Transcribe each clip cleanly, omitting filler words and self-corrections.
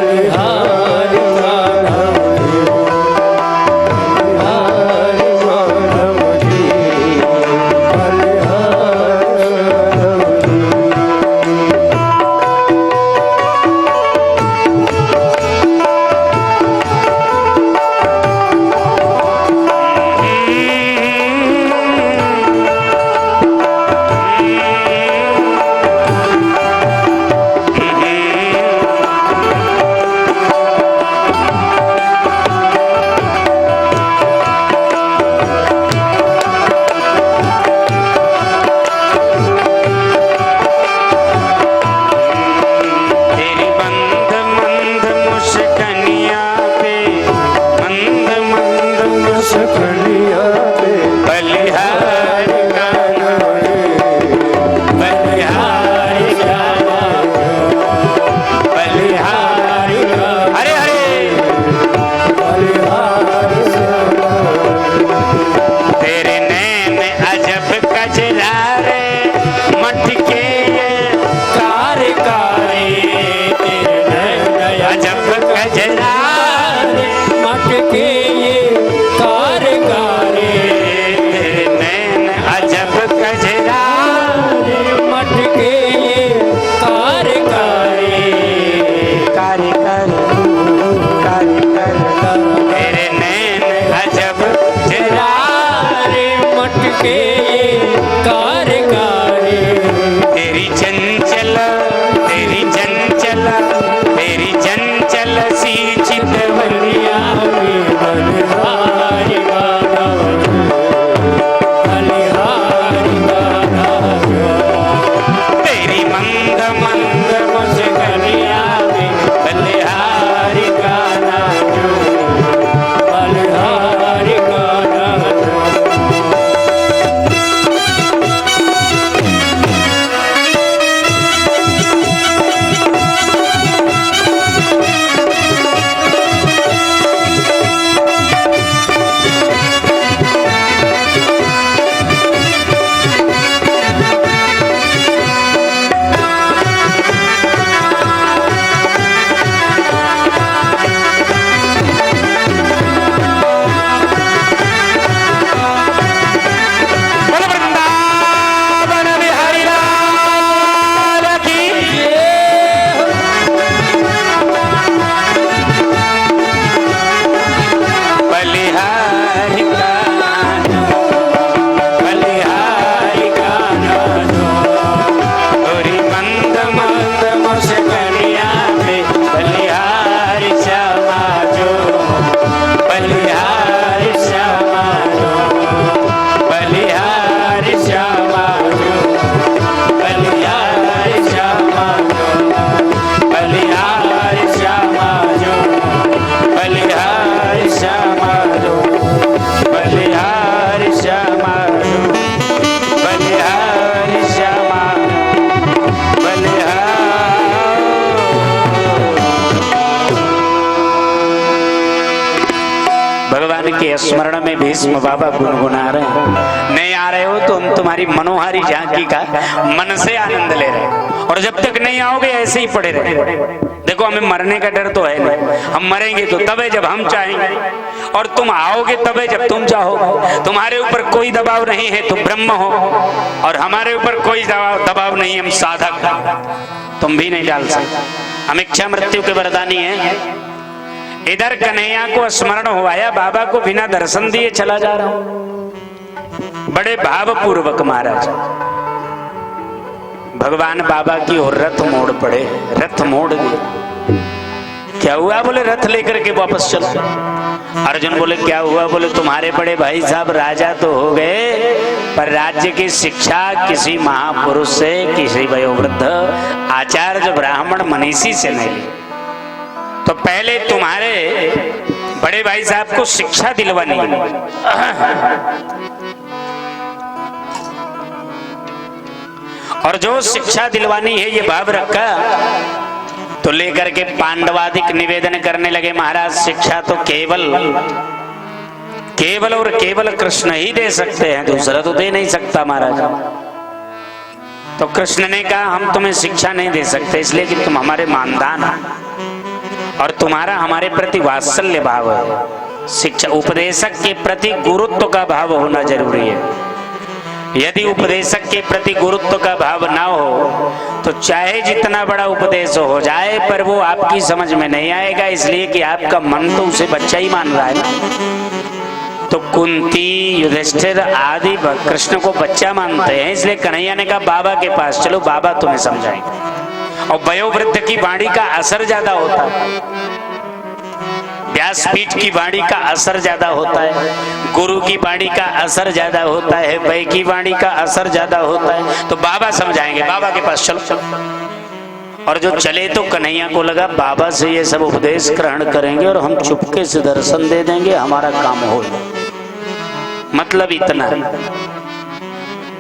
बलिहारी माधव जी, बलिहारी माधव जी, बलिहारी माधव जी। के स्मरण में भीष्म बाबा गुनगुना रहे हैं। नहीं आ रहे हो तो हम तुम्हारी मनोहारी झांकी का मन से आनंद ले रहे हैं, और जब तक नहीं आओगे ऐसे ही पड़े रहे। देखो हमें मरने का डर तो है नहीं, हम मरेंगे तो तबे जब हम चाहेंगे, और तुम आओगे तबे जब तुम चाहोगे। तुम्हारे ऊपर कोई दबाव नहीं है, तुम ब्रह्म हो, और हमारे ऊपर कोई दबाव नहीं है, हम साधक। तुम भी नहीं डाल सकते, हम इच्छा मृत्यु के वरदानी हैं। इधर कन्हैया को स्मरण हुआया, बाबा को बिना दर्शन दिए चला जा रहा हूं। बड़े भाव पूर्वक महाराज भगवान बाबा की ओर रथ मोड़ पड़े, रथ मोड़ दिए। क्या हुआ? बोले रथ लेकर के वापस चलो। अर्जुन बोले क्या हुआ? बोले तुम्हारे बड़े भाई साहब राजा तो हो गए, पर राज्य की शिक्षा किसी महापुरुष से, किसी वयोवृद्ध आचार्य ब्राह्मण मनीषी से नहीं ली। तो पहले तुम्हारे बड़े भाई साहब को शिक्षा दिलवानी, और जो शिक्षा दिलवानी है ये भाव रखा, तो लेकर के पांडवादिक निवेदन करने लगे। महाराज शिक्षा तो केवल और केवल कृष्ण ही दे सकते हैं, दूसरा तो दे नहीं सकता महाराज। तो कृष्ण ने कहा हम तुम्हें शिक्षा नहीं दे सकते, इसलिए कि तुम हमारे मानदान हो। और तुम्हारा हमारे प्रति वात्सल्य भाव है। शिक्षा उपदेशक के प्रति गुरुत्व का भाव होना जरूरी है। यदि उपदेशक के प्रति गुरुत्व का भाव ना हो तो चाहे जितना बड़ा उपदेश हो जाए पर वो आपकी समझ में नहीं आएगा, इसलिए कि आपका मन तो उसे बच्चा ही मान रहा है ना। तो कुंती, युधिष्ठिर आदि कृष्ण को बच्चा मानते हैं, इसलिए कन्हैया ने कहा बाबा के पास चलो, बाबा तुम्हें समझाएंगे। और वयोवृद्ध की वाणी का असर ज्यादा होता है, व्यासपीठ की वाणी का असर ज्यादा होता है, गुरु की वाणी का असर ज्यादा होता है, वै की वाणी का असर ज्यादा होता है। तो बाबा समझाएंगे, बाबा के पास चलो। और जो चले तो कन्हैया को लगा बाबा से ये सब उपदेश ग्रहण करेंगे और हम चुपके से दर्शन दे देंगे, हमारा काम हो मतलब इतना।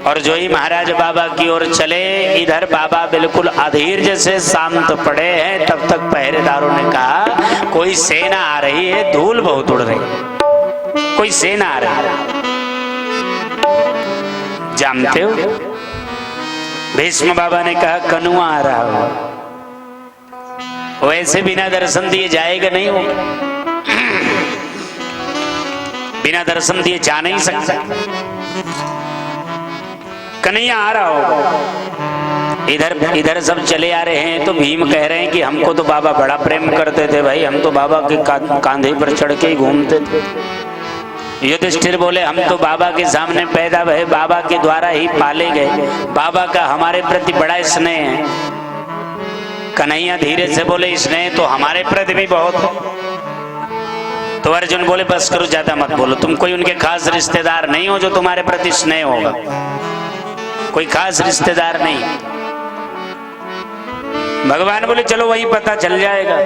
और जो ही महाराज बाबा की ओर चले, इधर बाबा बिल्कुल अधीर जैसे शांत पड़े हैं। तब तक पहरेदारों ने कहा कोई सेना आ रही है, धूल बहुत उड़ रही, कोई सेना आ रही है। जानते हो भीष्म बाबा ने कहा कनुआ आ रहा हो, वैसे बिना दर्शन दिए जाएगा नहीं, हो बिना दर्शन दिए जा नहीं सकता। कन्हैया आ रहा होगा। इधर सब चले आ रहे हैं तो भीम कह रहे हैं कि हमको तो बाबा बड़ा प्रेम करते थे भाई, हम तो बाबा के कांधे पर चढ़ के ही घूमते थे। युधिष्ठिर बोले हम तो बाबा के सामने पैदा भये, बाबा के द्वारा ही पाले गए, बाबा का हमारे प्रति बड़ा स्नेह है। कन्हैया धीरे से बोले स्नेह तो हमारे प्रति भी बहुत है। तो अर्जुन बोले बस करो, ज्यादा मत बोलो, तुम कोई उनके खास रिश्तेदार नहीं हो जो तुम्हारे प्रति स्नेह होगा, कोई खास रिश्तेदार नहीं। भगवान बोले चलो वही पता चल जाएगा।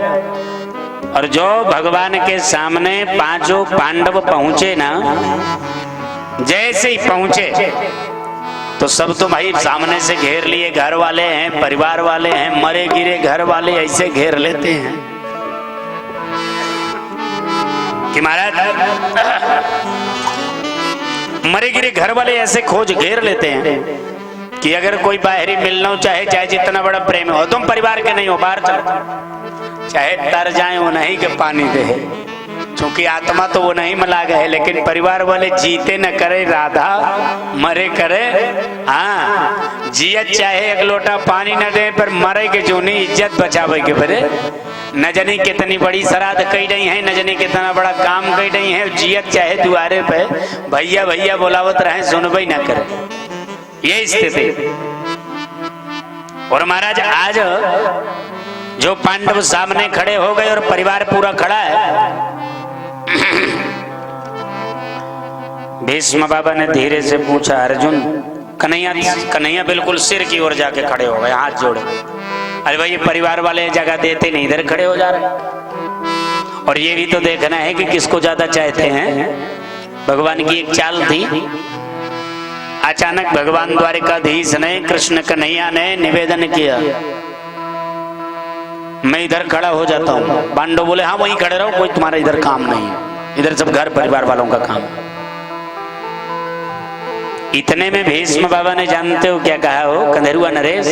और जो भगवान के सामने पांचों पांडव पहुंचे ना, जैसे ही पहुंचे तो सब तो भाई सामने से घेर लिए, घर वाले हैं, परिवार वाले हैं, मरे गिरे घर वाले ऐसे घेर लेते हैं कि महाराज मरे गिरे घर वाले ऐसे खोज घेर लेते हैं कि अगर कोई बाहरी मिलना हो, चाहे जितना बड़ा प्रेम हो, तुम परिवार के नहीं हो, बाहर चलो, चाहे तर जाए वो नहीं के पानी दे, क्योंकि आत्मा तो वो नहीं मिला गए, लेकिन परिवार वाले जीते न करे राधा, मरे करे हाँ, जियत चाहे एक लोटा पानी न दे पर मरे के जो नहीं, इज्जत बचावे के परे। न जाने कितनी बड़ी श्राद्ध कही रही है, न जाने कितना बड़ा काम कही रही है, जियत चाहे दुआरे पे भैया भैया बोलावत रहे, सुनबई न करे, ये स्थिति। और महाराज आज जो पांडव सामने खड़े हो गए और परिवार पूरा खड़ा है, भीष्म बाबा ने धीरे से पूछा अर्जुन, कन्हैया बिल्कुल सिर की ओर जाके खड़े हो गए, हाथ जोड़े। अरे भाई ये परिवार वाले जगह देते नहीं, इधर खड़े हो जा रहे। और ये भी तो देखना है कि किसको ज्यादा चाहते हैं। भगवान की एक चाल थी, अचानक भगवान द्वारिकाधीश ने, कृष्ण कन्हैया ने निवेदन किया मैं इधर खड़ा हो जाता हूँ। पांडव बोले हाँ वहीं खड़े रहो, कोई तुम्हारा इधर काम नहीं है, इधर सब घर परिवार वालों का काम है। इतने में भीष्म बाबा ने जानते हो क्या कहा हो, कंधेरुआ नरेश,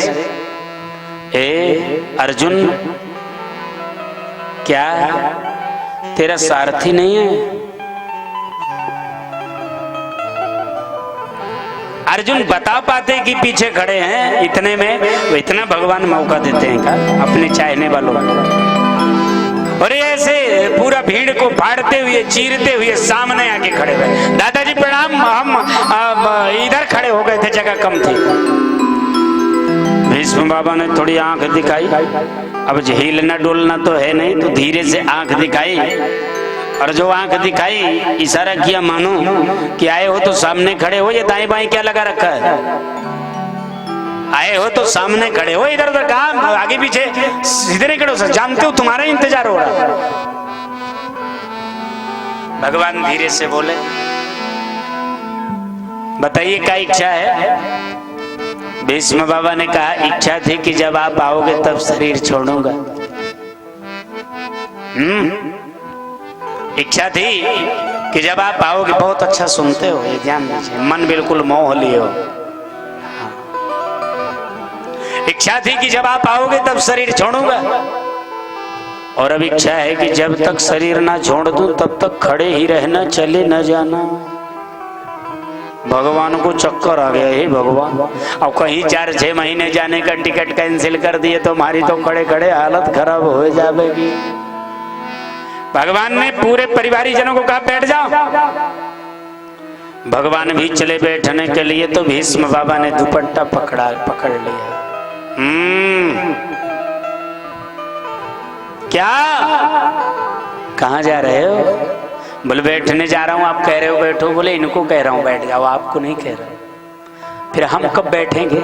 ए अर्जुन क्या तेरा सारथी नहीं है? अर्जुन बता पाते कि पीछे खड़े हैं, इतने में वो इतना भगवान मौका देते हैं का अपने चाहने वालों को। और ऐसे पूरा भीड़ को फाड़ते हुए, चीरते हुए सामने आके खड़े हुए, दादाजी प्रणाम, हम इधर खड़े हो गए थे, जगह कम थी। भीष्म बाबा ने थोड़ी आंख दिखाई, अब हिलना डोलना तो है नहीं, तो धीरे से आंख दिखाई, और जो आंख दिखाई इशारा किया मानो कि आए हो तो सामने खड़े हो, ये दाएं बाएं क्या लगा रखा है, आए हो तो सामने खड़े हो, इधर उधर कहा आगे पीछे सीधे नहीं खड़े हो, जानते हो तुम्हारा इंतजार हो रहा। भगवान धीरे से बोले बताइए क्या इच्छा है? भीष्म बाबा ने कहा इच्छा थी कि जब आप आओगे तब शरीर छोड़ूंगा। इच्छा थी कि जब आप आओगे, बहुत अच्छा सुनते हो, ये ध्यान दीजिए, मन बिल्कुल मोह लिए हो। इच्छा थी कि जब आप आओगे तब शरीर छोड़ूंगा। और अब इच्छा है कि जब तक शरीर ना छोड़ दूं तब तक खड़े ही रहना, चले न जाना। भगवान को चक्कर आ गया, हे भगवान अब कहीं 4-6 महीने जाने का टिकट कैंसिल कर दिए तो हमारी तो खड़े खड़े हालत खराब हो जाएगी। भगवान ने पूरे परिवारी जनों को कहा बैठ जाओ। भगवान भी चले बैठने के लिए तो भीष्म बाबा ने दुपट्टा पकड़ लिया। क्या कहाँ जा रहे हो? बोले बैठने जा रहा हूं। आप कह रहे हो बैठो। बोले इनको कह रहा हूं बैठ जाओ, आपको नहीं कह रहा। फिर हम कब बैठेंगे?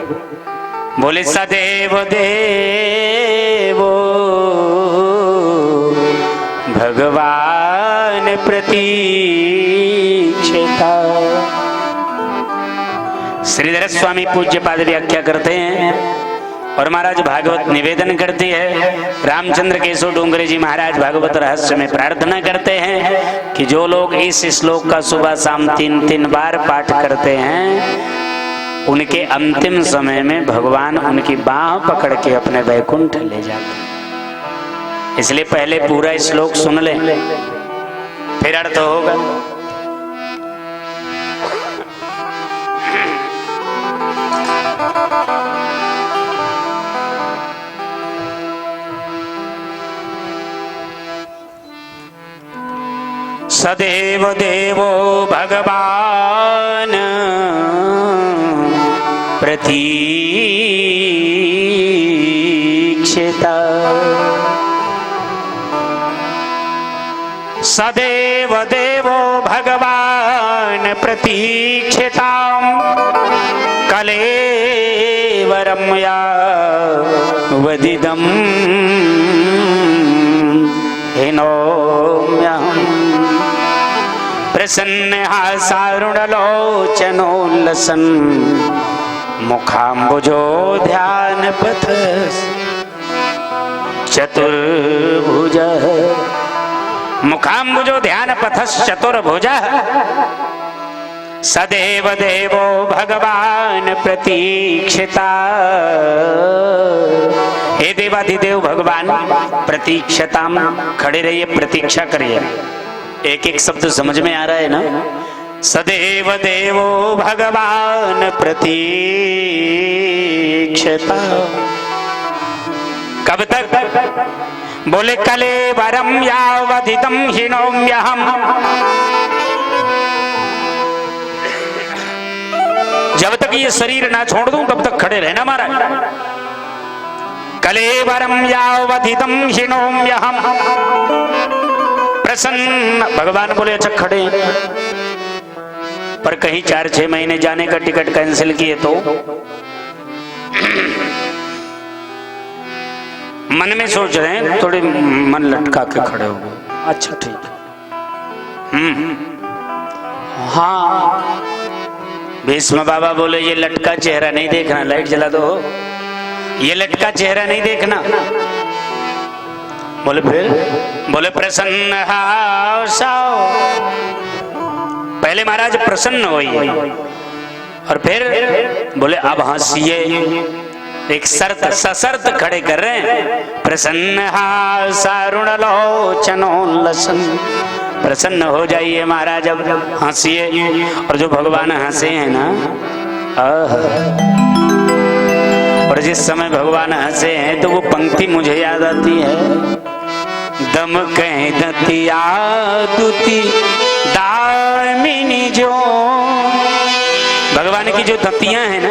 बोले सदैव देवो भगवान प्रतीक्षिता। श्रीधर स्वामी पूज्य पाद व्याख्या करते हैं और महाराज भागवत निवेदन करती है। रामचंद्र केशव डोंगरे जी महाराज भागवत रहस्य में प्रार्थना करते हैं कि जो लोग इस श्लोक का सुबह शाम 3-3 बार पाठ करते हैं उनके अंतिम समय में भगवान उनकी बाह पकड़ के अपने वैकुंठ ले जाते हैं। इसलिए पहले पूरा श्लोक सुन ले, फिर अर्थ होगा। सदैव देवो भगवान प्रतीक्षिता। सदैव देवो भगवान प्रतीक्षिता। कलेवरं या वदिदं हिनोम्यहम्। प्रसन्नहासारुणलोचनोल्लसन् मुखाम्बुजो ध्यानपथः चतुर्भुजः। मुखाम्बुजो ध्यानपथश्चतुर्भुजः। सदैव देवो भगवान प्रतीक्षिता। हे देवाधिदेव भगवान प्रतीक्षताम, खड़े रहिए, प्रतीक्षा करिए। एक एक शब्द समझ में आ रहा है ना? सदैव देवो भगवान प्रतीक्षता। कब तक? बोले कलेवरं यावदिदं हिनोम्यहम्। जब तक ये शरीर ना छोड़ दूं तब तक खड़े रहना महाराज। कलेवरं यावदिदं हिनोम्यहम्। प्रसन्न भगवान बोले अच्छा खड़े, पर कहीं 4-6 महीने जाने का टिकट कैंसिल किए तो मन में सोच रहे हैं, थोड़े मन लटका के खड़े हो गए। अच्छा ठीक है। हाँ। भीष्म बाबा बोले ये लटका चेहरा नहीं देखना, लाइट जला दो। ये लटका चेहरा नहीं देखना। बोले फिर? बोले प्रसन्न हासाओ। पहले महाराज प्रसन्न होइए और फिर बोले अब हंसिए। एक शर्त, सशर्त खड़े कर रहे हैं। प्रसन्न हासारुणलोचनोल्लसन्। प्रसन्न हो जाइए महाराज, अब हंसिए। और जो भगवान हंसे हैं ना, और जिस समय भगवान हंसे हैं तो वो पंक्ति मुझे याद आती है। दम कह दतिया दुति दामिनी जो। भगवान की जो दतियां हैं ना,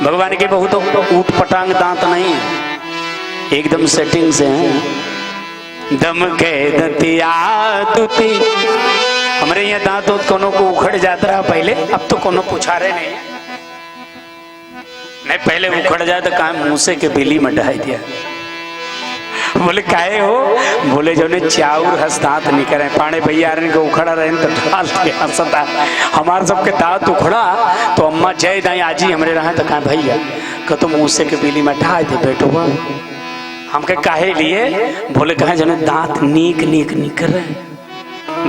भगवान के बहुत ऊट पटांग दांत नहीं है, एकदम सेटिंग से हैं। दम के दतिया दुति। हमारे यहाँ दांत कोनो को उखड़ जाता रहा पहले, अब तो कोनो पुछारे नहीं। पहले उखड़ जाए तो कहा मूसे के बिली में ढाई दिया। बोले काहे हो? बोले जो ने चाउर हस्तात निकले पाने भैया को उखड़ा रहे तो ढाल हंसता। हमारे सबके दांत उखड़ा तो अम्मा जय दाई आजी हमरे रहा तो कहा भैया कि तुम मूसे के बिली में ढाई दे बैठो। हमके काहे लिए? बोले कहा जो दांत नीक नीक निकल रहे।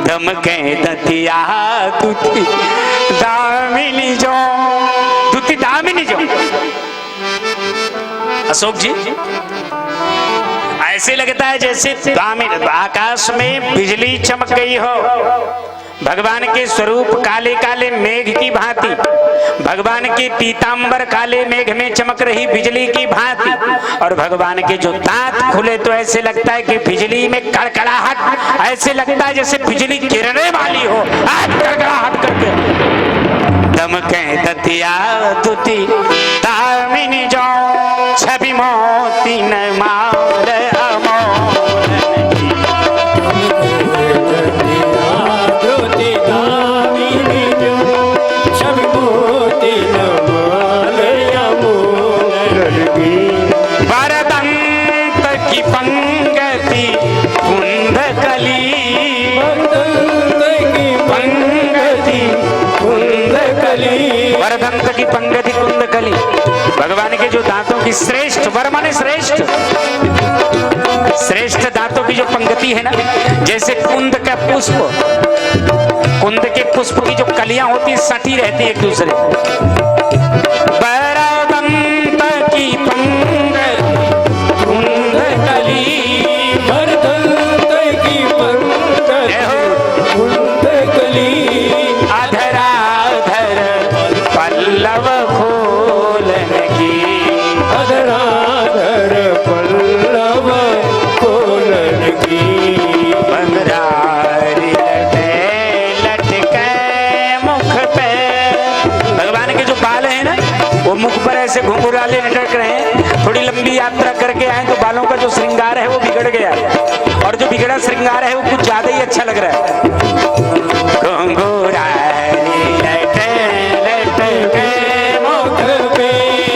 दम के दतिया दुति दामिनी जो। दुति दामिनी जो। अशोक जी ऐसे लगता है जैसे आकाश में बिजली चमक गई हो। भगवान के स्वरूप काले काले मेघ की भांति, भगवान के पीतांबर काले मेघ में चमक रही बिजली की भांति, और भगवान के जो दांत खुले तो ऐसे लगता है कि बिजली में कड़कड़ाहट, ऐसे लगता है जैसे बिजली गिरने वाली हो, कड़कड़ाहट करके। दमके दतिया दुती दामिनी जो छवि मोती न मार अमोल की। धोती दामिनी जो छवि मोती न मार अमोल की। वरदंत की पंगति कुंद कली, वरदंत की पंगति कुंद कली। भगवान के जो दांतों की श्रेष्ठ, वर माने श्रेष्ठ, श्रेष्ठ दांतों की जो पंगति है ना, जैसे कुंद का पुष्प, कुंद के पुष्प की जो कलियां होती सटी रहती है एक दूसरे। वरदंत की पंगति कुंद कली, वरदंत की पंगति कुंद कली। अधराधर पल्लव खोलन की, अधराधर पल्लव खोलन की। बंदरारी लटके मुख पे। भगवान के जो बाल हैं ना, वो मुख पर ऐसे घुंघराले लटक रहे हैं। थोड़ी लंबी यात्रा करके आए तो बालों का जो श्रृंगार है वो बिगड़ गया, और जो बिगड़ा श्रृंगार है वो कुछ ज्यादा ही अच्छा लग रहा है। घुंघराले लटके मुख पे,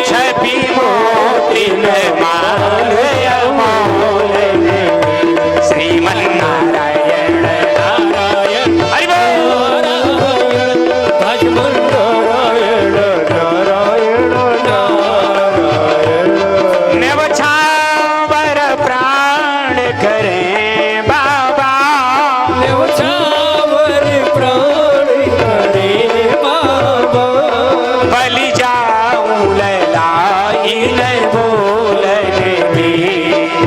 छवि मोती न मार अमोल की। श्रीमन्नारायण नारायण, हरि बोल। भजमन नारायण नारायण नारायण। न्यवछावर प्राण करें बाबा, न्यवछावर प्राण करे बाबा। बलि जाऊं ललाई न बोलन की।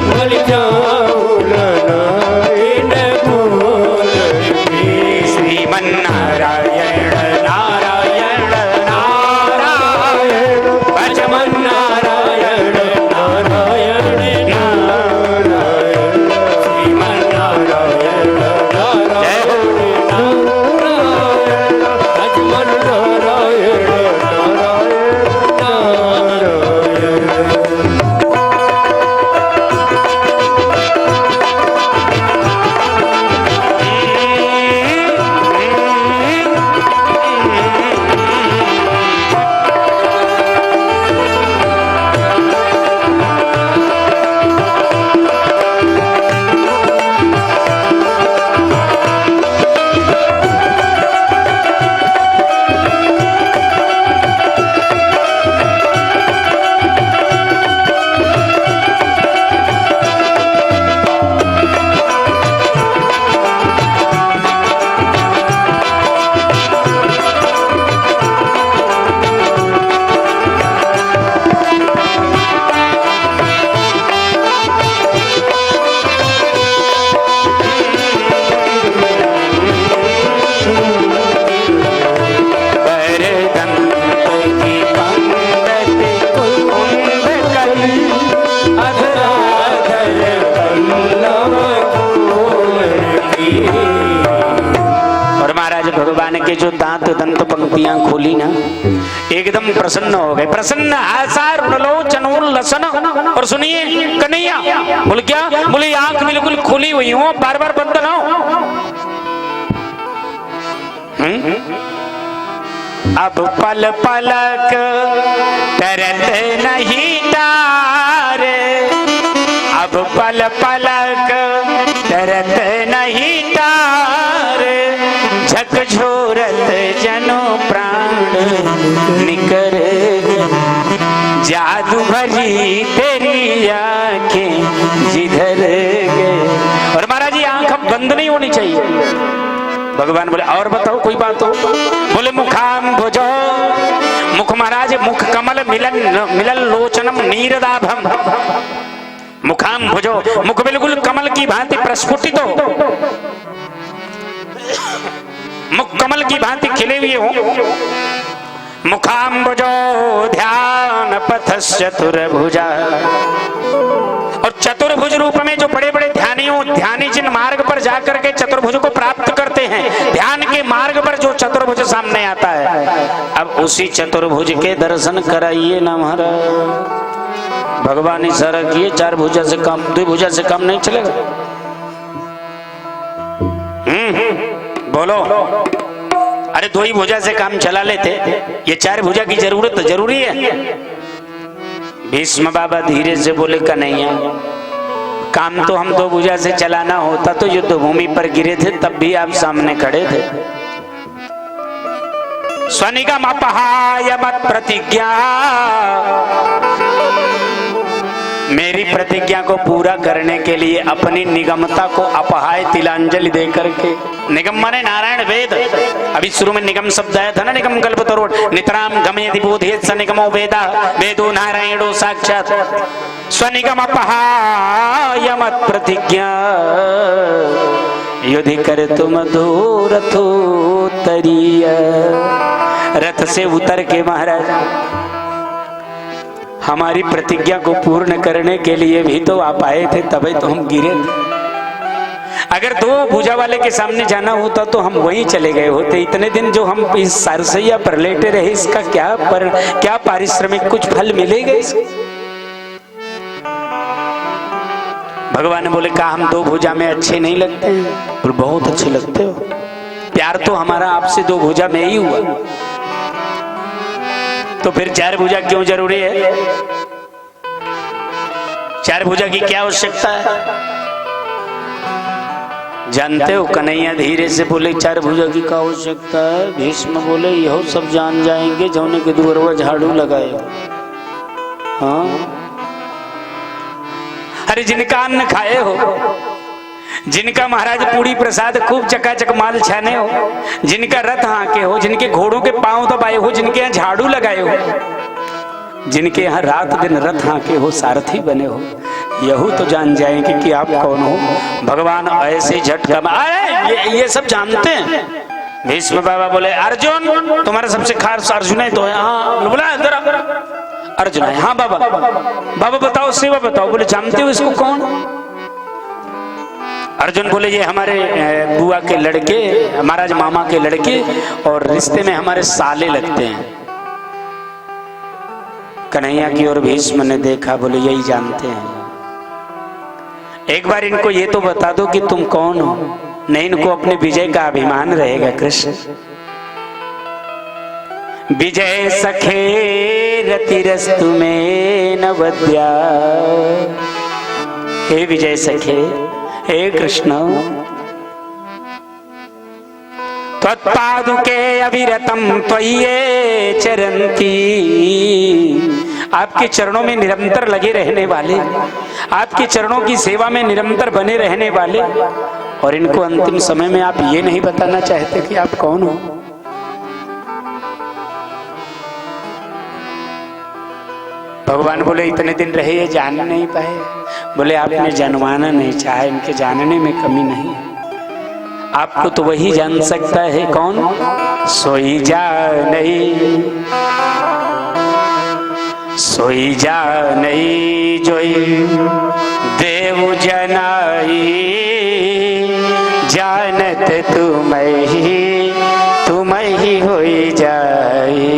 बलि जाऊं ललाई न बोलन की। श्रीमन्नारायण नारायण नारायण, भजमन नारायण नारायण नारायण। श्रीमन्नारायण जय हो। नारायण भजमन नारायण नारायण नारायण। भगवान के जो दांत दंत पंक्तियां खोली ना, एकदम प्रसन्न हो गए। प्रसन्न आसार लोचनोल्लसन। और सुनिए कन्हैया, बोले क्या? बोले आंख बिल्कुल खुली हुई हो, बार बार बंद ना हो। अब पल पलक तरत नहीं तारे, अब पल पलक तरत नहीं तारे, झकझोरत जनो प्राण निकर, जादू भरी तेरी आंखें जिधर गए। और महाराज जी आंख अब बंद नहीं होनी चाहिए। भगवान बोले और बताओ कोई बात हो? बोले मुखाम भुजो, मुख महाराज मुख कमल मिलन मिलन लोचनम नीरदाभम। मुखाम भुजो, मुख बिल्कुल कमल की भांति प्रस्फुटित हो, मुख कमल की भांति खिले हुए हो। मुखाम्बुजो ध्यान पथस चतुर्भुजा, और चतुर्भुज रूप में जो बड़े बड़े ध्यानी जिन मार्ग पर जाकर के चतुर्भुज को प्राप्त करते हैं, ध्यान के मार्ग पर जो चतुर्भुज सामने आता है, अब उसी चतुर्भुज के दर्शन कराइए ना महाराज। भगवान इशारा किए, चार भुजा से कम, दो भुजा से कम नहीं चलेगा। बोलो, अरे दो ही भुजा से काम चला लेते, ये चार भुजा की जरूरत जरूरी है। भीष्म बाबा धीरे से बोले, कन्हैया काम तो हम दो भुजा से चलाना होता तो युद्ध भूमि पर गिरे थे, तब भी आप सामने खड़े थे। स्वनिगम अपहाय मत प्रतिज्ञा, मेरी प्रतिज्ञा को पूरा करने के लिए अपनी निगमता को अपहाय तिलांजलि दे करके, निगम माने नारायण वेद, अभी शुरू में निगम शब्द आया था ना, निगम कल्पतरो, नितराम गमयति बोधयेत् स निगमो वेदा, वेदो नारायणो साक्षात्। स्वनिगम अपहाय मत प्रतिज्ञा, युधि कर तुम धो रथोत्तरीय, रथ से उतर के महाराज हमारी प्रतिज्ञा को पूर्ण करने के लिए भी तो आप आए थे, तभी तो हम गिरे थे। अगर दो भुजा वाले के सामने जाना होता तो हम वहीं चले गए होते। इतने दिन जो हम इस सरसैया पर लेटे रहे, इसका क्या पारिश्रमिक कुछ फल मिलेगा इसको? भगवान ने बोले, कहा हम दो भुजा में अच्छे नहीं लगते हैं? और बहुत अच्छे लगते हो, प्यार तो हमारा आपसे दो भुजा में ही हुआ, तो फिर चार भुजा क्यों जरूरी है? चार भुजा की क्या आवश्यकता है? जानते हो? कन्हैया धीरे से बोले, चार भुजा की क्या आवश्यकता है? भीष्म बोले, यहो सब जान जाएंगे जौने के दुअरवा झाड़ू लगाए। हाँ, अरे जिनका अन्न खाए हो, जिनका महाराज पूरी प्रसाद खूब चकाचक माल छाने हो, जिनका रथ हाँके हो, जिनके घोड़ों के पांव दबाए हो, जिनके यहाँ झाड़ू लगाए हो, जिनके यहाँ रात दिन रथ हाँके हो, सारथी बने हो, यहू तो जान जाएंगे कि आप कौन हो। भगवान ऐसे झटका, अरे ये सब जानते हैं। भीष्म बाबा बोले, अर्जुन तुम्हारा सबसे खास अर्जुन है तो है? हाँ। बोला अर्जुन है? हाँ बाबा। बाबा बताओ, सेवा बताओ। बोले, जानते हो इसको कौन? अर्जुन बोले, ये हमारे बुआ के लड़के, महाराज मामा के लड़के, और रिश्ते में हमारे साले लगते हैं। कन्हैया की ओर भीष्म ने देखा, बोले यही जानते हैं। एक बार इनको ये तो बता दो कि तुम कौन हो, नहीं इनको अपने विजय का अभिमान रहेगा। कृष्ण विजय सखे रतिरस्तु में नवद्या, हे विजय सखे, हे कृष्ण, त्वत्पादुके अविरतम त्वय्ये चरन्ति, आपके चरणों में निरंतर लगे रहने वाले, आपके चरणों की सेवा में निरंतर बने रहने वाले, और इनको अंतिम समय में आप ये नहीं बताना चाहते कि आप कौन हो? भगवान बोले, इतने दिन रहे ये जान नहीं पाए। बोले, आपने जानवाना नहीं चाहा, इनके जानने में कमी नहीं है। आपको तो वही जान सकता है। कौन? सोई जानई, सोई जानई जोई देव जनाई, जानत तुम ही होई जाई,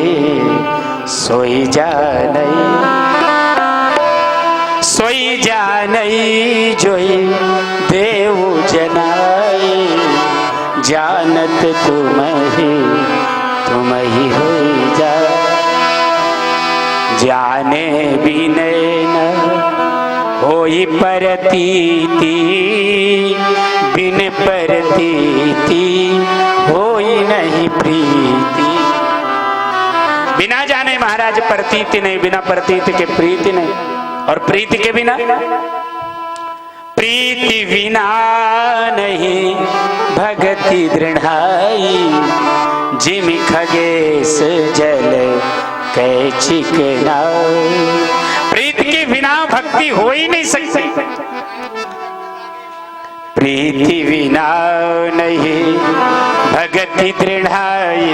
सोई जानई, सोई जानई जोई देव जनाई, जानत तुम ही होई जा, जाने बिने न होई परतीति, बिन परतीति होई नहीं प्रीति। बिना जाने महाराज प्रतीति नहीं, बिना प्रतीति के प्रीति नहीं, और प्रीति के बिना, प्रीति बिना नहीं भगति दृढ़ाई, जिम खगेश जल कै चिकनाई। प्रीति के बिना भक्ति भक्ति हो ही नहीं सकती। प्रीति विना नहीं भगति दृढ़ाई,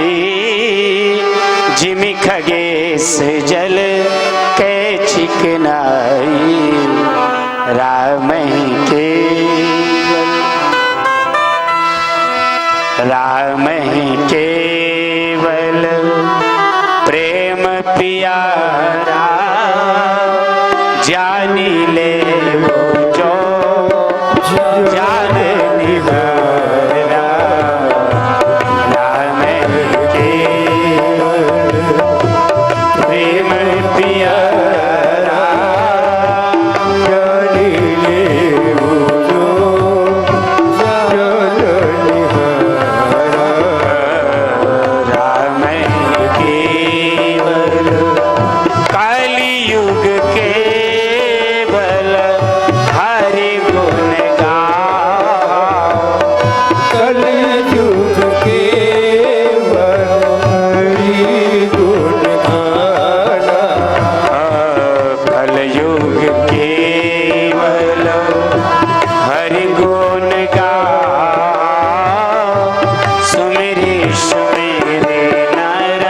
जिमि खगेश जल कै चिकनाई। राम ही केवल प्रेम पियारा, जानी ले वो जो जान निहारा। राम केवल प्रेम पियारा, जानी ले वो जो जान निहारा। राम केवल कलियुग केवल हरि गुण गाओ। कलियुग केवल हरि गुण गाना। कलयुग केवल हरि गुण गाओ। सुमिरि सुमिरि नर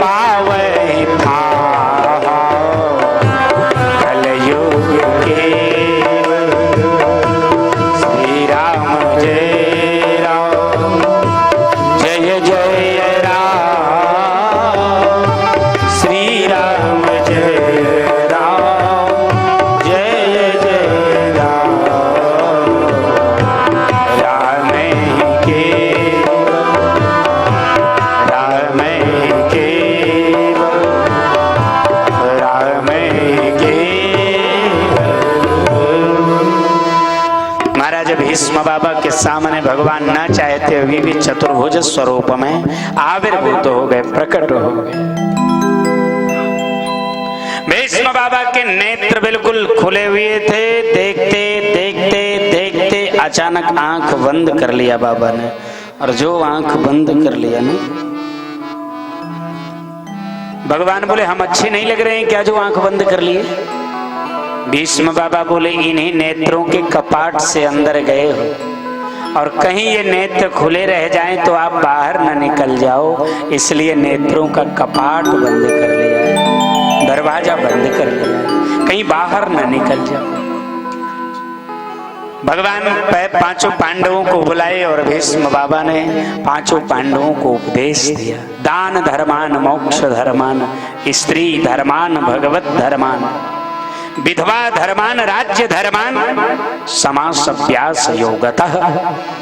पावै पाओ। कलयुग केवल श्री राम जय राम, जय जय राम। श्री राम जय राम, जय जय राम। राम केवल राम केवल राम केवल। महाराज भीष्म बाबा के सामने भगवान न चाहते हुए भी चतुर्भुज स्वरूप में आविर्भूत हो गए, प्रकट हो गए। भीष्म बाबा के नेत्र बिल्कुल खुले हुए थे। देखते देखते देखते अचानक आंख बंद कर लिया बाबा ने। और जो आंख बंद कर लिया ना, भगवान बोले हम अच्छे नहीं लग रहे हैं क्या जो आंख बंद कर लिए? भीष्म बाबा बोले इन्हीं नेत्रों के कपाट से अंदर गए हो, और कहीं ये नेत्र खुले रह जाएं तो आप बाहर न निकल जाओ, इसलिए नेत्रों का कपाट बंद कर लिया है, दरवाजा बंद कर लिया है, कहीं बाहर न निकल जाओ। भगवान पांचों पांडवों को बुलाए और भीष्म बाबा ने पांचों पांडवों को उपदेश दिया। दान धर्मान, मोक्ष धर्मान, स्त्री धर्मान, भगवत धर्मान, विधवा धर्मान, राज्य धर्मान, समास व्यास योगतः।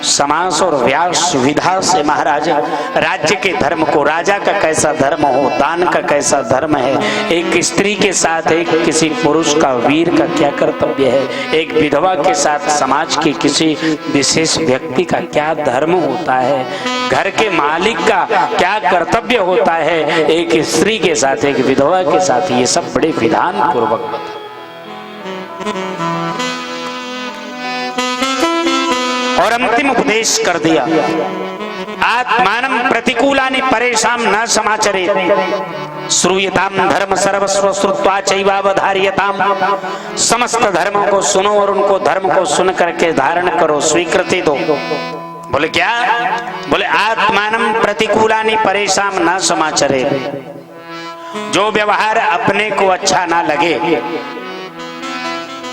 समास और व्यास विधा से महाराज राज्य के धर्म को, राजा का कैसा धर्म हो, दान का कैसा धर्म है, एक स्त्री के साथ एक किसी पुरुष का, वीर का क्या कर्तव्य है, एक विधवा के साथ समाज के किसी विशेष व्यक्ति का क्या धर्म होता है, घर के मालिक का क्या कर्तव्य होता है, एक स्त्री के साथ एक विधवा के साथ, ये सब बड़े विधान पूर्वक बता। और अंतिम उपदेश कर दिया, आत्मानं प्रतिकूलानि परेशान न समाचरे, श्रूयताम धर्म सर्वस्व श्रुत्वा चैवावधार्यताम। समस्त धर्मों को सुनो और उनको धर्म को सुन करके धारण करो, स्वीकृति दो। बोले क्या? बोले आत्मानं प्रतिकूलानि परेशान न समाचरे, जो व्यवहार अपने को अच्छा ना लगे,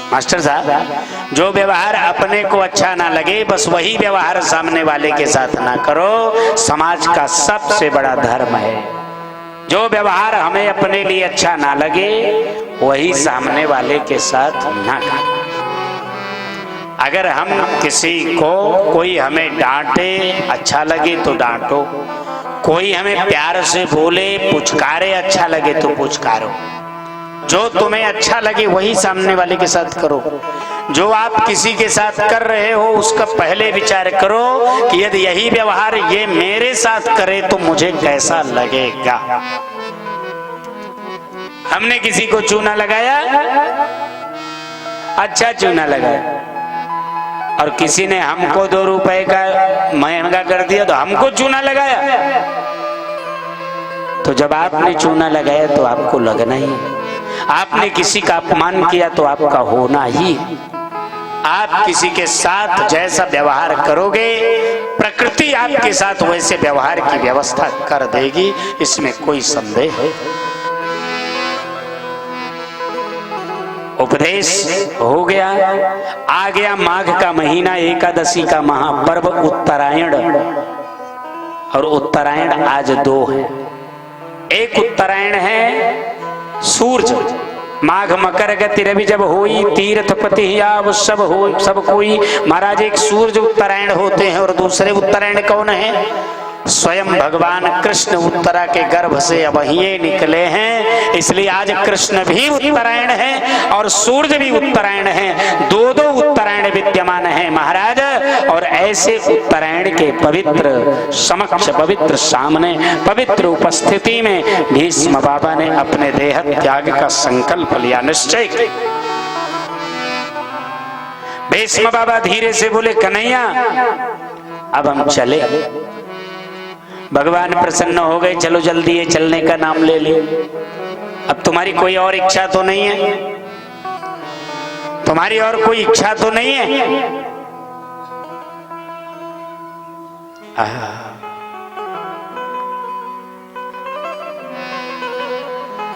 मास्टर साहब, जो व्यवहार अपने को अच्छा ना लगे बस वही व्यवहार सामने वाले के साथ ना करो, समाज का सबसे बड़ा धर्म है। जो व्यवहार हमें अपने लिए अच्छा ना लगे वही सामने वाले के साथ ना करें। अगर हम किसी को, कोई हमें डांटे अच्छा लगे तो डांटो, कोई हमें प्यार से बोले पुचकारे अच्छा लगे तो पुचकारो, जो तुम्हें अच्छा लगे वही सामने वाले के साथ करो। जो आप किसी के साथ कर रहे हो उसका पहले विचार करो कि यदि यही व्यवहार ये मेरे साथ करे तो मुझे कैसा लगेगा। हमने किसी को चूना लगाया, अच्छा चूना लगाया, और किसी ने हमको 2 रुपए का महंगा कर दिया तो हमको चूना लगाया। तो जब आपने चूना लगाया तो आपको लगना ही, आपने किसी का अपमान किया तो आपका होना ही। आप किसी के साथ जैसा व्यवहार करोगे, प्रकृति आपके साथ वैसे व्यवहार की व्यवस्था कर देगी, इसमें कोई संदेह है। उपदेश हो गया। आ गया माघ का महीना, एकादशी का महापर्व उत्तरायण। और उत्तरायण आज दो है। एक उत्तरायण है सूर्य, माघ मकर गति रवि जब होई, तीर्थपति या सब हो सब कोई। महाराज एक सूर्य उत्तरायण होते हैं और दूसरे उत्तरायण कौन है? स्वयं भगवान कृष्ण उत्तरा के गर्भ से अब ही निकले हैं, इसलिए आज कृष्ण भी उत्तरायण है और सूर्य भी उत्तरायण है। दो दो उत्तरायण विद्यमान है महाराज। और ऐसे उत्तरायण के पवित्र समक्ष, पवित्र सामने, पवित्र उपस्थिति में भीष्म बाबा ने अपने देह त्याग का संकल्प लिया, निश्चय किया। भीष्म बाबा धीरे से बोले, कन्हैया अब हम चले। भगवान प्रसन्न हो गए, चलो जल्दी है, चलने का नाम ले ले। अब तुम्हारी कोई और इच्छा तो नहीं है? तुम्हारी और कोई इच्छा तो नहीं है?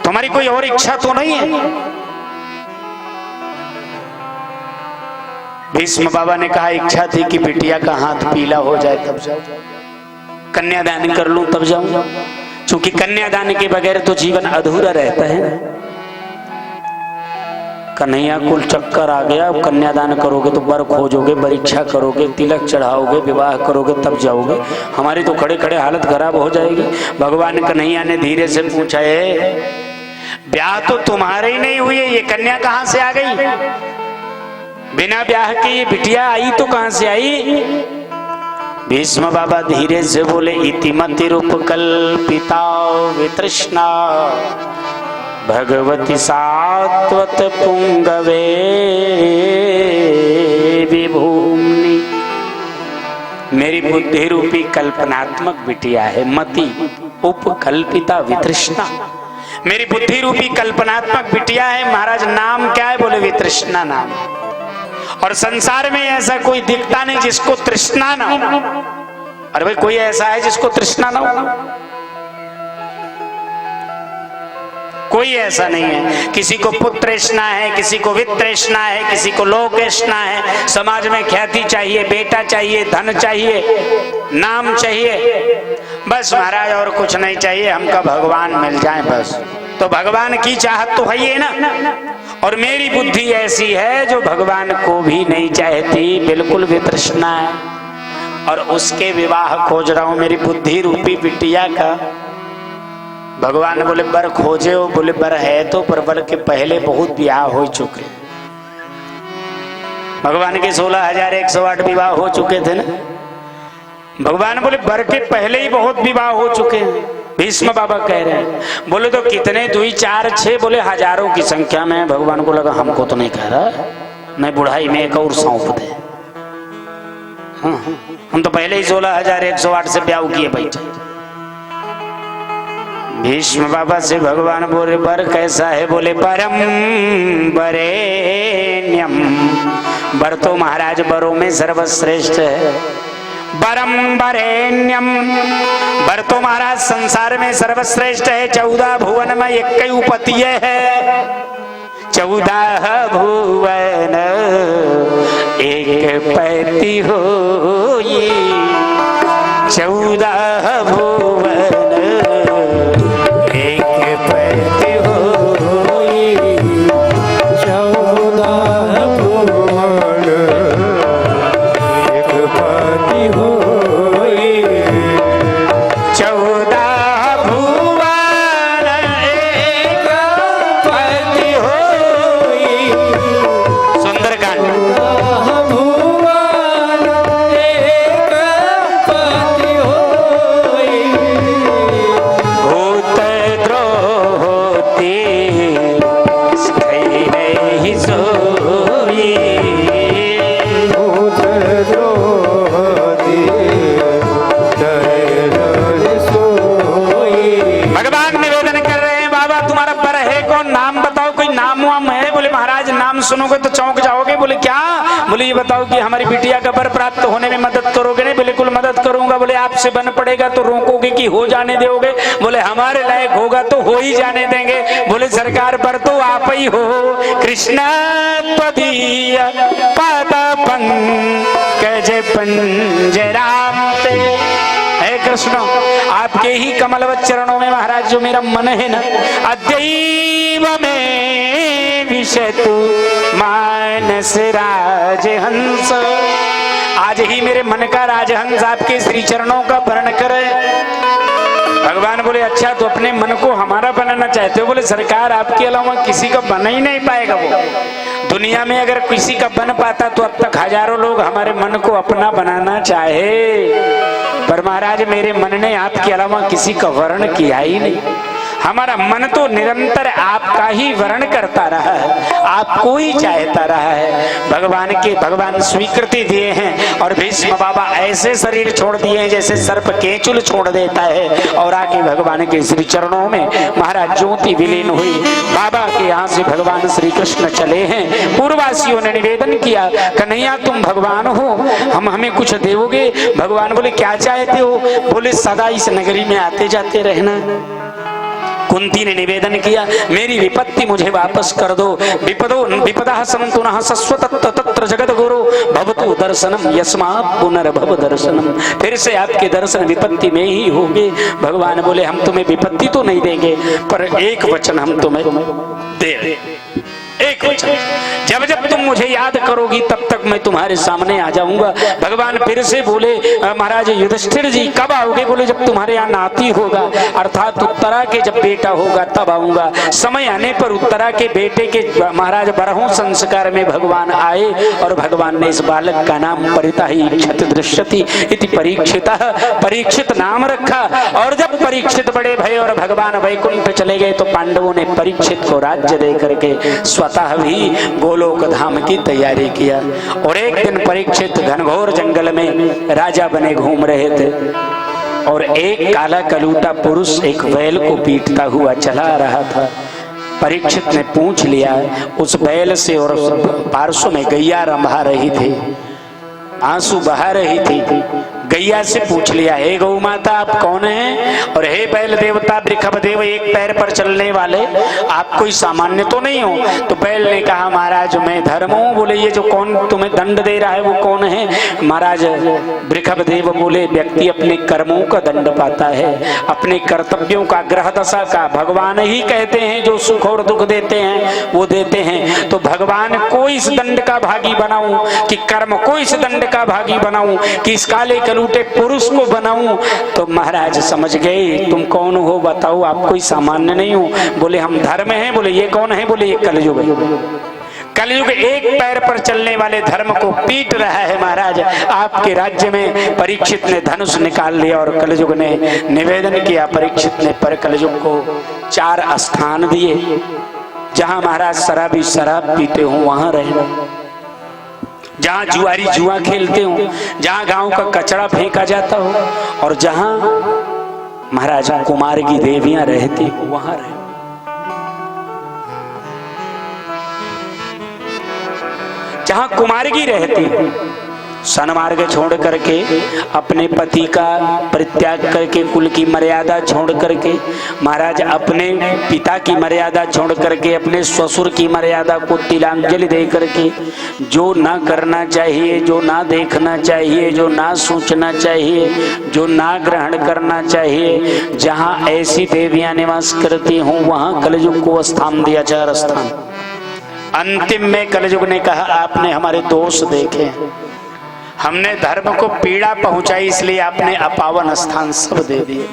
तुम्हारी कोई और इच्छा तो नहीं है? भीष्म बाबा ने कहा, इच्छा थी कि बिटिया का हाथ पीला हो जाए तब जाओ, कन्यादान कर लूं तब जाऊं, क्योंकि कन्यादान के बगैर तो जीवन अधूरा रहता है। कन्हैया कुल चक्कर आ गया, अब कन्यादान करोगे तो वर खोजोगे, परीक्षा करोगे, तिलक चढ़ाओगे, विवाह करोगे तब जाओगे, हमारी तो खड़े खड़े हालत खराब हो जाएगी। भगवान कन्हैया ने धीरे से पूछा, है ब्याह तो तुम्हारे ही नहीं हुई है, ये कन्या कहां से आ गई? बिना ब्याह के ये बिटिया आई तो कहां से आई? भीष्म बाबा धीरे से बोले, इतिमति रूप कल्पिता वितृष्णा भगवती सात्वत पुंगवे विभूमि। मेरी बुद्धि रूपी कल्पनात्मक बिटिया है, मति उपकल्पिता वितृष्णा। मेरी बुद्धि रूपी कल्पनात्मक बिटिया है। महाराज नाम क्या है? बोले वितृष्णा नाम। और संसार में ऐसा कोई दिखता नहीं जिसको तृष्णा ना हो। अरे भाई कोई ऐसा है जिसको तृष्णा ना हो? कोई ऐसा नहीं है। किसी को पुत्रष्णा है, किसी को वित्तृष्णा है, किसी को लोकष्णा है। समाज में ख्याति चाहिए, बेटा चाहिए, धन चाहिए, नाम चाहिए, बस महाराज और कुछ नहीं चाहिए, हमका भगवान मिल जाए बस। तो भगवान की चाहत तो है ही ना। और मेरी बुद्धि ऐसी है जो भगवान को भी नहीं चाहती, बिल्कुल वितृष्णा है, और उसके विवाह खोज रहा हूं मेरी बुद्धि रूपी बिटिया का। भगवान बोले बर खोजे हो? बोले बर है तो, पर बर के पहले बहुत ब्याह हो चुके। भगवान के 16,108 विवाह हो चुके थे ना। भगवान बोले बर के पहले ही बहुत विवाह हो चुके हैं। भीष्म बाबा कह रहे हैं। बोले तो कितने? 2, 4, 6? बोले हजारों की संख्या में। भगवान को लगा हमको तो नहीं कह रहा, मैं बुढ़ाई में एक और सौंप दे। हाँ, हम तो पहले ही 16,108 से ब्याह किए बैठे। भीष्म बाबा से भगवान बोले बर कैसा है? बोले परम बरेण्यम। बर तो महाराज बरों में सर्वश्रेष्ठ है। बरम बरेण्यम, बर तो महाराज संसार में सर्वश्रेष्ठ है। 14 भुवन में एक ही उपतीय है। 14 भुवन एक पैती होई, 14 भुवन एक पैती होई, 14 भुवन एक पैती होई, 14 भुवन एक पैती होई। सुंदरकांड। भुवन एक पैती होई, कि हमारी बिटिया का वर प्राप्त होने में मदद करोगे? नहीं, बिल्कुल मदद करूंगा। बोले आपसे बन पड़ेगा तो रोकोगे कि हो जाने दोगे? बोले हमारे लायक होगा तो हो ही जाने देंगे। बोले सरकार पर तो आप ही हो। कृष्ण त्वदीय पाद पंकज पंजराते। हे कृष्ण, आपके ही कमलवत चरणों में महाराज जो मेरा मन है ना, अद्यैव में विशतु मानस राजहंस। आज ही मेरे मन का राजहंस आपके श्री चरणों का वर्ण करे। भगवान बोले अच्छा तो अपने मन को हमारा बनाना चाहते हो? बोले सरकार आपके अलावा किसी का बना ही नहीं पाएगा। वो दुनिया में अगर किसी का बन पाता तो अब तक हजारों लोग हमारे मन को अपना बनाना चाहे, पर महाराज मेरे मन ने आपके अलावा किसी का वर्ण किया ही नहीं। हमारा मन तो निरंतर आपका ही वर्ण करता रहा है, आपको ही चाहता रहा है। भगवान स्वीकृति दिए हैं और भीष्म बाबा ऐसे शरीर छोड़ दिए हैं जैसे सर्प केचुल छोड़ देता है, और आके भगवान के श्री चरणों में महाराज ज्योति विलीन हुई। बाबा के यहाँ से भगवान श्री कृष्ण चले हैं। पूर्ववासियों ने निवेदन किया, कन्हैया तुम भगवान हो, हमें कुछ देवोगे? भगवान बोले क्या चाहते हो? बोले सदा इस नगरी में आते जाते रहना। कुंती ने निवेदन किया, मेरी विपत्ति मुझे वापस कर दो। विपदा संतु नः सस्वतत्त तत्र जगत गुरु भवतु दर्शनम यस्मात् पुनर्भव दर्शनम। फिर से आपके दर्शन विपत्ति में ही होंगे। भगवान बोले हम तुम्हें विपत्ति तो नहीं देंगे, पर एक वचन हम तुम्हें दे, एक वचन, जब जब तुम मुझे याद करोगी तब तक मैं तुम्हारे सामने आ जाऊंगा। भगवान फिर से बोले, महाराज युधिष्ठिर जी कब आओगे? बोले जब तुम्हारे यहाँ नाती होगा, अर्थात उत्तरा के जब बेटा होगा तब आऊंगा। समय आने पर उत्तरा के बेटे के महाराज बरहों संस्कार में भगवान आए और भगवान ने इस बालक का नाम परिताहि इच्छति दृश्यति इति परीक्षित नाम रखा। और जब परीक्षित बड़े भय और भगवान वैकुंठ चले गए तो पांडवों ने परीक्षित को राज्य दे करके स्वतः भी गोलोक धाम की तैयारी किया। और एक दिन परीक्षित घनघोर जंगल में राजा बने घूम रहे थे और एक काला कलूटा पुरुष एक बैल को पीटता हुआ चला रहा था। परीक्षित ने पूछ लिया उस बैल से, और पार्श्व में गैया रंभा रही थी, आंसू बहा रही थी। गैया से पूछ लिया, हे गौ माता आप कौन हैं? और हे बैल देवता वृषभदेव एक पैर पर चलने वाले, आप कोई सामान्य तो नहीं हो? तो बैल ने कहा महाराज मैं धर्म हूँ। बोले ये जो कौन तुम्हें दंड दे रहा है वो कौन है? महाराज वृषभदेव बोले व्यक्ति अपने कर्मों का दंड पाता है, अपने कर्तव्यों का, ग्रह दशा का। भगवान ही कहते हैं जो सुख और दुख देते हैं वो देते हैं। तो भगवान को इस दंड का भागी बनाऊं कि कर्म को इस दंड का भागी बनाऊं कि इस काले कलूटे पुरुष को बनाऊं? तो महाराज समझ गए तुम कौन हो बताओ, आप कोई सामान्य नहीं हो। बोले हम धर्म हैं। बोले ये कौन है? बोले ये कलयुग है। कलयुग एक पैर पर चलने वाले धर्म को पीट रहा है। महाराज आपके राज्य में परीक्षित ने धनुष निकाल लिया और कलयुग ने निवेदन किया। परीक्षित ने पर कलयुग को 4 स्थान दिए, जहां महाराज शराबी शराब पीते हो वहां रहना, जहां जुआरी जुआ खेलते हो, जहां गांव का कचरा फेंका जाता हो, और जहां महाराज कुमार की देवियां रहती हो वहां रहे। जहां कुमारगी रहती हो, सन्मार्ग छोड़ करके, अपने पति का परित्याग करके, कुल की मर्यादा छोड़ करके, महाराज अपने पिता की मर्यादा छोड़ करके, अपने ससुर की मर्यादा को तिलांजलि दे करके, जो ना करना चाहिए, जो ना देखना चाहिए, जो ना सोचना चाहिए, जो ना ग्रहण करना चाहिए, जहां ऐसी देवियां निवास करती हों वहां कलयुग को स्थान दिया, 4 स्थान। अंतिम में कलयुग ने कहा आपने हमारे दोष देखे, हमने धर्म को पीड़ा पहुंचाई, इसलिए आपने अपावन स्थान सब दे दिए,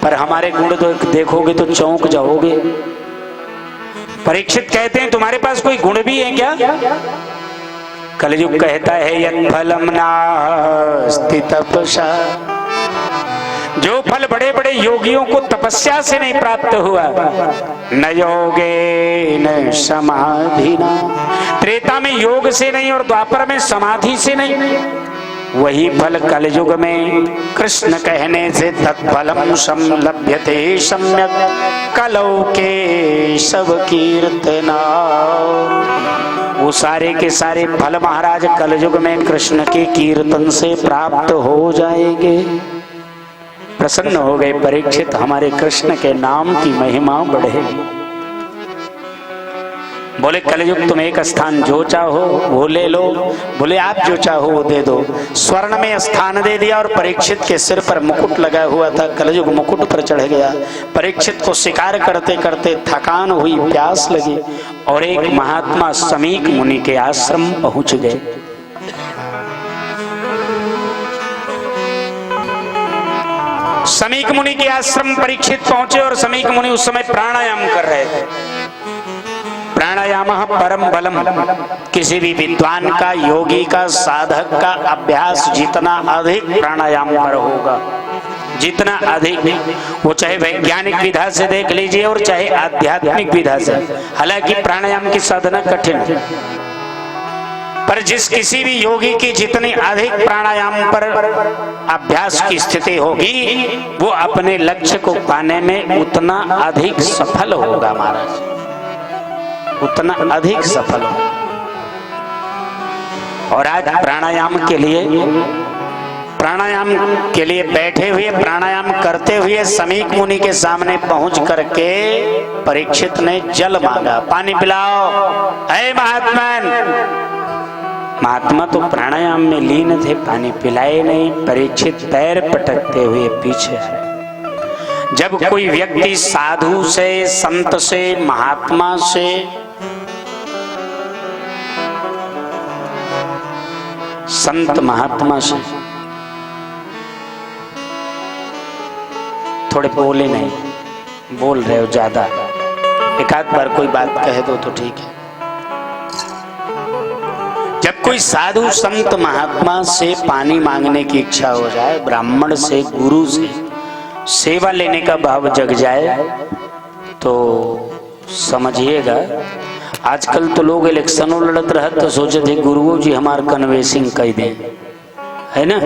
पर हमारे गुण तो देखोगे तो चौंक जाओगे। परीक्षित कहते हैं तुम्हारे पास कोई गुण भी है क्या? कलयुग कहता है यत् फलम नास्ति तपसा, जो फल बड़े बड़े योगियों को तपस्या से नहीं प्राप्त हुआ, न योगे न समाधि न, त्रेता में योग से नहीं और द्वापर में समाधि से नहीं, वही फल कलयुग में कृष्ण कहने से तत्फलम संलभ्यते सम्यक कलौ के सब कीर्तना, वो सारे के सारे फल महाराज कलयुग में कृष्ण के कीर्तन से प्राप्त हो जाएंगे। प्रसन्न हो गए परीक्षित, हमारे कृष्ण के नाम की महिमा बढ़ेगी। बोले कलयुग तुम एक स्थान जो चाहो वो ले लो। बोले आप जो चाहो वो दे दो। स्वर्ण में स्थान दे दिया और परीक्षित के सिर पर मुकुट लगा हुआ था। कलयुग मुकुट पर चढ़ गया। परीक्षित को शिकार करते करते थकान हुई, प्यास लगी और एक महात्मा समीक मुनि के आश्रम पहुंच गए। समीक मुनि के आश्रम परीक्षित पहुंचे और समीक मुनि उस समय प्राणायाम कर रहे थे। प्राणायाम परम बलम। किसी भी विद्वान का, योगी का, साधक का अभ्यास जितना अधिक प्राणायाम पर होगा, जितना अधिक, वो चाहे वैज्ञानिक विधा से देख लीजिए और चाहे आध्यात्मिक विधा से। हालांकि प्राणायाम की साधना कठिन है, पर जिस किसी भी योगी की जितनी अधिक प्राणायाम पर अभ्यास की स्थिति होगी, वो अपने लक्ष्य को पाने में उतना अधिक सफल होगा महाराज, उतना अधिक सफल हो। और आज प्राणायाम के लिए बैठे हुए, प्राणायाम करते हुए समीक मुनि के सामने पहुंच करके परीक्षित ने जल मांगा, पानी पिलाओ। ऐ महात्मा तो प्राणायाम में लीन थे, पानी पिलाए नहीं। परीक्षित पैर पटकते हुए पीछे है। जब कोई व्यक्ति साधु से, संत से, महात्मा से, संत महात्मा से, थोड़े बोले नहीं, बोल रहे हो ज्यादा, एक आध बार कोई बात कह दो तो ठीक है। जब कोई साधु संत महात्मा से पानी मांगने की इच्छा हो जाए, ब्राह्मण से, गुरु से सेवा लेने का भाव जग जाए, तो समझिएगा आजकल तो लोग इलेक्शनों लड़त रहे तो सोचे थे गुरुओं जी हमार कन्वेंसिंग कर दें, है ना।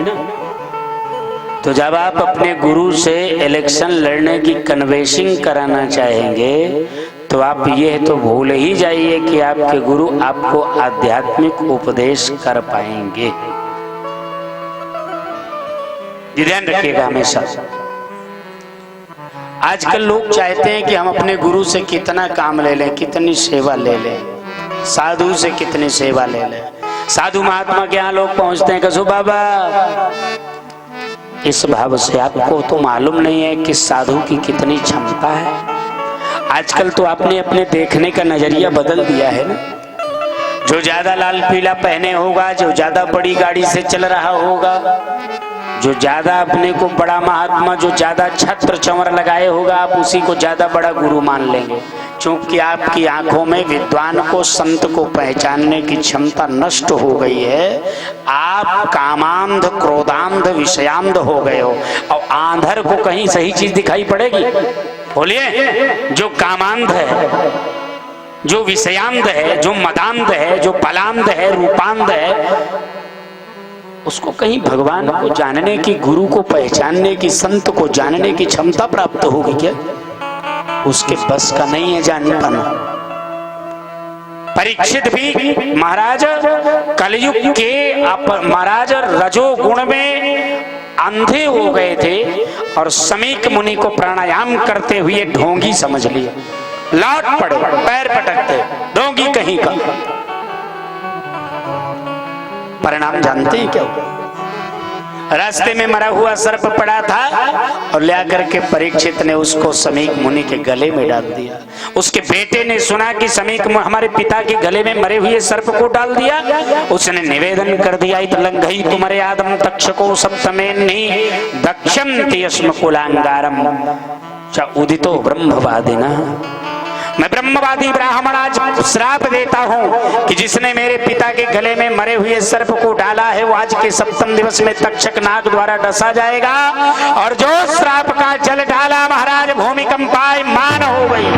तो जब आप अपने गुरु से इलेक्शन लड़ने की कन्वेंसिंग कराना चाहेंगे, तो आप ये तो भूल ही जाइए कि आपके गुरु आपको आध्यात्मिक उपदेश कर पाएंगे। ध्यान रखिएगा हमेशा। आजकल लोग चाहते हैं कि हम अपने गुरु से कितना काम ले लें, कितनी सेवा ले लें, साधु से कितनी सेवा ले लें। साधु महात्मा के यहाँ लोग पहुंचते हैं, कसो बाबा, इस भाव से आपको तो मालूम नहीं है कि साधु की कितनी क्षमता है। आजकल तो आपने अपने देखने का नजरिया बदल दिया है ना। जो ज्यादा लाल पीला पहने होगा, जो ज्यादा बड़ी गाड़ी से चल रहा होगा, जो ज्यादा अपने को बड़ा महात्मा, जो ज्यादा छत्र चंवर लगाए होगा, आप उसी को ज्यादा बड़ा गुरु मान लेंगे। क्योंकि आपकी आंखों में विद्वान को, संत को पहचानने की क्षमता नष्ट हो गई है। आप कामांध, क्रोधांध, विषयांध हो गए हो। और आंधर को कहीं सही चीज दिखाई पड़ेगी? बोलिए। जो कामांध है, जो विषयांध है, जो मदांध है, जो बलांध है, रूपांध है, उसको कहीं भगवान को जानने की, गुरु को पहचानने की, संत को जानने की क्षमता प्राप्त होगी क्या? उसके बस का नहीं है जान पाना। परीक्षित भी महाराज कलयुग के महाराज रजोगुण में अंधे हो गए थे और समीक मुनि को प्राणायाम करते हुए ढोंगी समझ लिया। लौट पड़े, पैर पटकते, ढोंगी कहीं का। परिणाम जानते हैं क्या? रास्ते में मरा हुआ सर्प पड़ा था और ले आकर के परीक्षित ने उसको समीक मुनि के गले में डाल दिया। उसके बेटे ने सुना कि समीक हमारे पिता के गले में मरे हुए सर्प को डाल दिया। उसने निवेदन कर दिया, इत लंघई तुम्हारे आदम तक्षको सप्तमेन्हि दक्षन्ति अस्म कुलांगारम च उदितो ब्रह्मवादिना। मैं ब्रह्मवादी ब्राह्मण आज श्राप देता हूं कि जिसने मेरे पिता के गले में मरे हुए सर्प को डाला है, वो आज के सप्तम दिवस में तक्षक नाग द्वारा डसा जाएगा। और जो श्राप का जल डाला महाराज, भूमिकंपाय मान हो गई,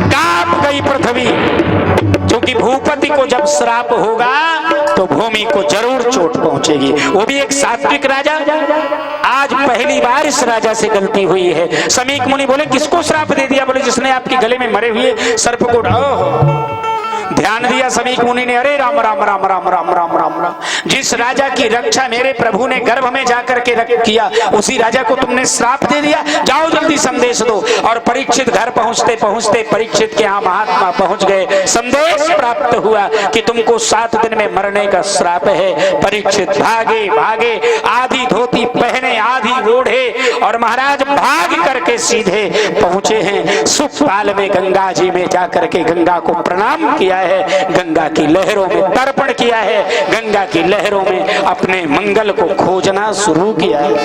कांप गई पृथ्वी। क्योंकि भूपति को जब श्राप होगा तो भूमि को जरूर चोट पहुंचेगी, वो भी एक सात्विक राजा। आज पहली बार इस राजा से गलती हुई है। समीक मुनि बोले, किसको श्राप दे दिया? बोले, जिसने आपके गले में मरे हुए सर्प को ध्यान दिया सभी मुनि ने, अरे राम राम राम राम राम राम राम राम, जिस राजा की रक्षा मेरे प्रभु ने गर्भ में जाकर के किया, उसी राजा को तुमने श्राप दे दिया, जाओ जल्दी संदेश दो। और परीक्षित घर पहुंचते पहुंचते परीक्षित के यहाँ महात्मा पहुंच गए। संदेश प्राप्त हुआ कि तुमको 7 दिन में मरने का श्राप है। परीक्षित भागे भागे, आधी धोती पहने आधी ओढ़े, और महाराज भाग करके सीधे पहुंचे हैं सुखपाल में, गंगा जी में जाकर के गंगा को प्रणाम किया है, गंगा की लहरों में तर्पण किया है, गंगा की लहरों में अपने मंगल को खोजना शुरू किया है।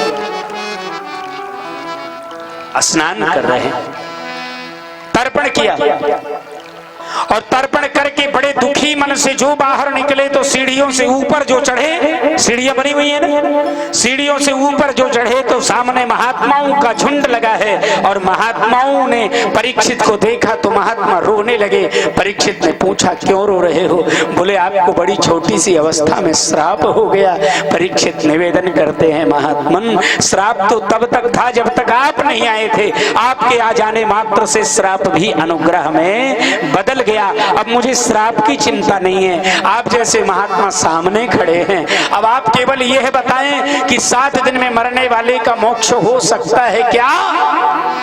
स्नान कर रहे हैं, तर्पण किया, और तर्पण करके बड़े दुखी मन से जो बाहर निकले तो सीढ़ियों से ऊपर जो चढ़े, सीढ़ियां बनी हुई है ना, सीढ़ियों से ऊपर जो चढ़े तो सामने महात्माओं का झुंड लगा है। और महात्माओं ने परीक्षित को देखा तो महात्मा रोने लगे। परीक्षित ने पूछा, क्यों रो रहे हो? बोले, आपको बड़ी छोटी सी अवस्था में श्राप हो गया। परीक्षित निवेदन करते हैं, महात्मन, श्राप तो तब तक था जब तक आप नहीं आए थे, आपके आ जाने मात्र से श्राप भी अनुग्रह में बदल गया। अब मुझे श्राप की चिंता नहीं है, आप जैसे महात्मा सामने खड़े हैं। अब आप केवल यह बताएं कि 7 दिन में मरने वाले का मोक्ष हो सकता है क्या?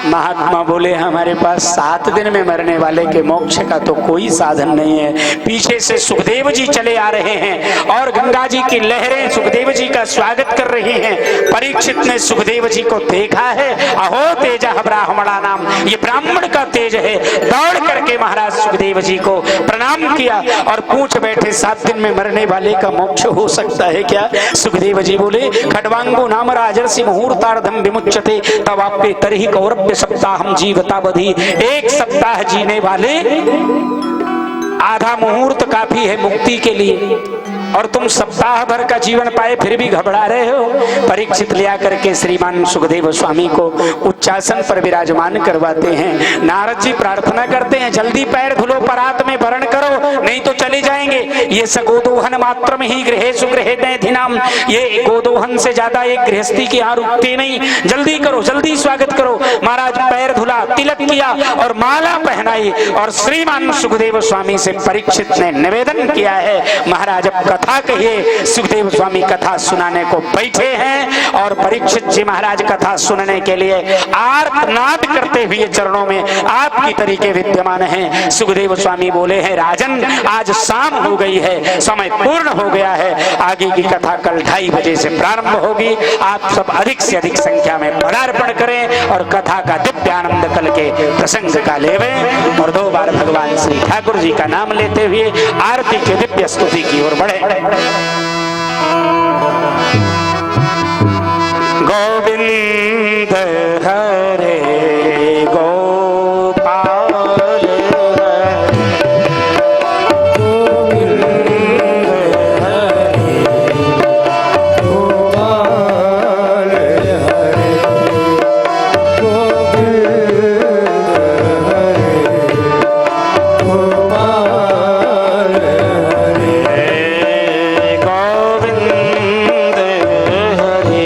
महात्मा बोले, हमारे पास 7 दिन में मरने वाले के मोक्ष का तो कोई साधन नहीं है। पीछे से सुखदेव जी चले आ रहे हैं और गंगा जी की लहरें सुखदेव जी का स्वागत कर रही हैं। परीक्षित ने सुखदेव जी को देखा है, अहो तेज ब्राह्मणा नाम, ये ब्राह्मण का तेज है। दौड़ करके महाराज सुखदेव जी को प्रणाम किया और पूछ बैठे, 7 दिन में मरने वाले का मोक्ष हो सकता है क्या? सुखदेव जी बोले, खड्वांगो नाम राजर्षि मुहूर्तार्धम विमुच्यते तवाप्ये तरहि कौरव्य सप्ताहम जीवतावधि। 1 सप्ताह जीने वाले, आधा मुहूर्त काफी है मुक्ति के लिए, और तुम सप्ताह भर का जीवन पाए फिर भी घबरा रहे हो। परीक्षित लिया करके श्रीमान सुखदेव स्वामी को उच्चासन पर विराजमान करवाते हैं। नारद जी प्रार्थना करते हैं, जल्दी पैर धुलो, परात में वरण करो, नहीं तो चले जाएंगे। ये सगोदोहन मात्र में ही गृहेषु गृहेदैधिनाम, ये गोदोहन से ज्यादा एक गृहस्थी की यहाँ रुकती नहीं, जल्दी करो, जल्दी स्वागत करो। महाराज पैर धुला, तिलक किया और माला पहनाई, और श्रीमान सुखदेव स्वामी से परीक्षित ने निवेदन किया है, महाराज अब कथा कहिए। सुखदेव स्वामी कथा सुनाने को बैठे हैं और परीक्षित जी महाराज कथा सुनने के लिए आर्तनाद करते हुए चरणों में आपकी तरीके विद्यमान हैं। सुखदेव स्वामी बोले हैं, राजन आज शाम हो गई है, समय पूर्ण हो गया है, आगे की कथा कल 2:30 बजे से प्रारंभ होगी। आप सब अधिक से अधिक संख्या में पदार्पण करें और कथा का दिव्यानंद कल के प्रसंग का लेवें, और 2 बार भगवान श्री ठाकुर जी का नाम लेते हुए आरती के दिव्य स्तुति की ओर बढ़े।